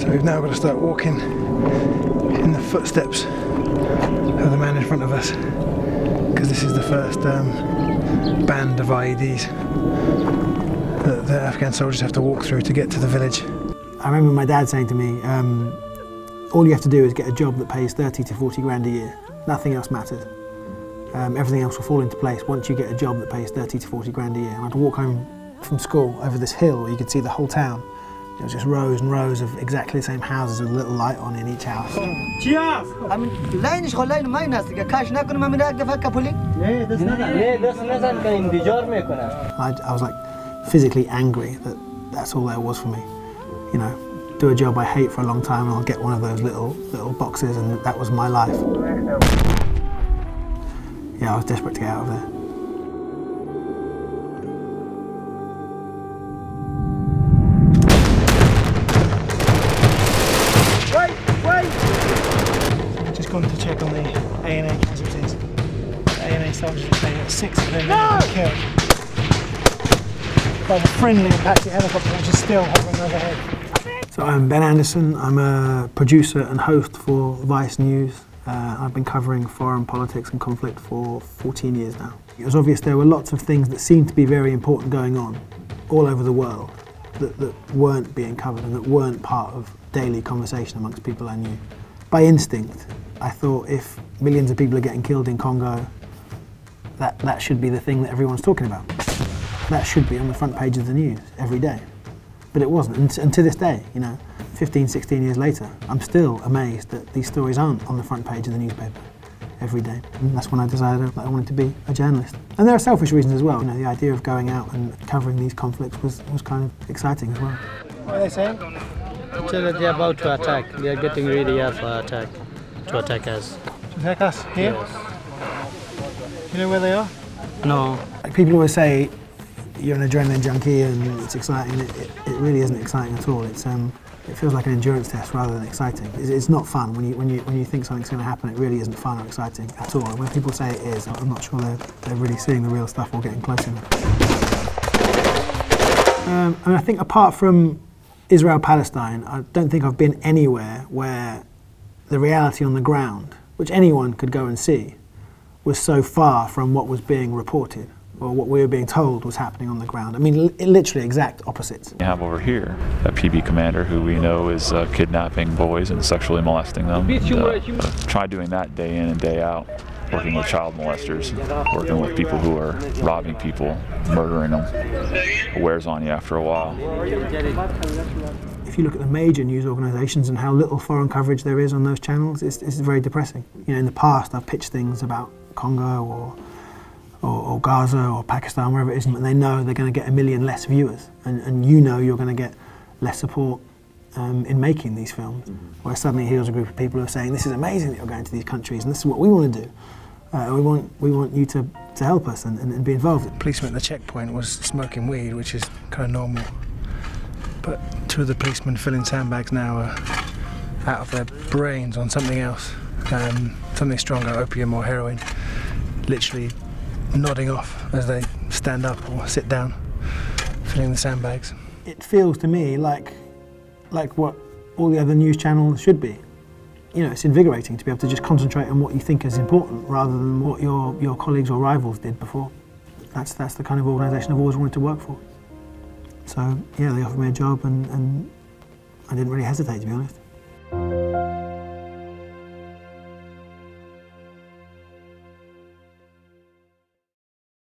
So we've now got to start walking in the footsteps of the man in front of us, because this is the first band of IEDs that the Afghan soldiers have to walk through to get to the village. I remember my dad saying to me, all you have to do is get a job that pays 30 to 40 grand a year. Nothing else matters. Everything else will fall into place once you get a job that pays 30 to 40 grand a year. And I'd walk home from school over this hill where you could see the whole town. It was just rows and rows of exactly the same houses with a little light on in each house. I was like physically angry that that's all there was for me. You know, do a job I hate for a long time and I'll get one of those little boxes, and that was my life. Yeah, I was desperate to get out of there. Just gone to check on the ANA casualties. The ANA soldiers are saying that 6 of them have been killed by the friendly Apache helicopter, which is still hovering overhead. So I'm Ben Anderson. I'm a producer and host for Vice News. I've been covering foreign politics and conflict for 14 years now. It was obvious there were lots of things that seemed to be very important going on all over the world that weren't being covered and that weren't part of daily conversation amongst people I knew. By instinct, I thought if millions of people are getting killed in Congo, that should be the thing that everyone's talking about. That should be on the front page of the news every day. But it wasn't, and to this day, you know, 15, 16 years later, I'm still amazed that these stories aren't on the front page of the newspaper every day. And that's when I decided that I wanted to be a journalist. And there are selfish reasons as well. You know, the idea of going out and covering these conflicts was kind of exciting as well. What are they saying? Actually, they're about to attack. They are getting ready for attack, to attack us. To attack us here? Yes. You know where they are? No. Like people always say, you're an adrenaline junkie and it's exciting. It really isn't exciting at all. It feels like an endurance test rather than exciting. It's not fun when you think something's going to happen. It really isn't fun or exciting at all. When people say it is, I'm not sure they're really seeing the real stuff or getting close enough. And I think apart from Israel-Palestine, I don't think I've been anywhere where the reality on the ground, which anyone could go and see, was so far from what was being reported or what we were being told was happening on the ground. I mean, literally exact opposites. We have over here a PB commander who we know is kidnapping boys and sexually molesting them. Try doing that day in and day out, working with child molesters, working with people who are robbing people, murdering them. It wears on you after a while. If you look at the major news organisations and how little foreign coverage there is on those channels, it's very depressing. You know, in the past I've pitched things about Congo or Gaza or Pakistan, wherever it is, and they know they're going to get 1 million less viewers, and you know you're going to get less support in making these films. Where suddenly here's a group of people who are saying, this is amazing that you're going to these countries and this is what we want to do. We want you to help us and be involved. The policeman at the checkpoint was smoking weed, which is kind of normal. But 2 of the policemen filling sandbags now are out of their brains on something else. Something stronger, opium or heroin. Literally nodding off as they stand up or sit down, filling the sandbags. It feels to me like what all the other news channels should be. You know, it's invigorating to be able to just concentrate on what you think is important rather than what your colleagues or rivals did before. That's the kind of organisation I've always wanted to work for. So yeah, they offered me a job and I didn't really hesitate, to be honest.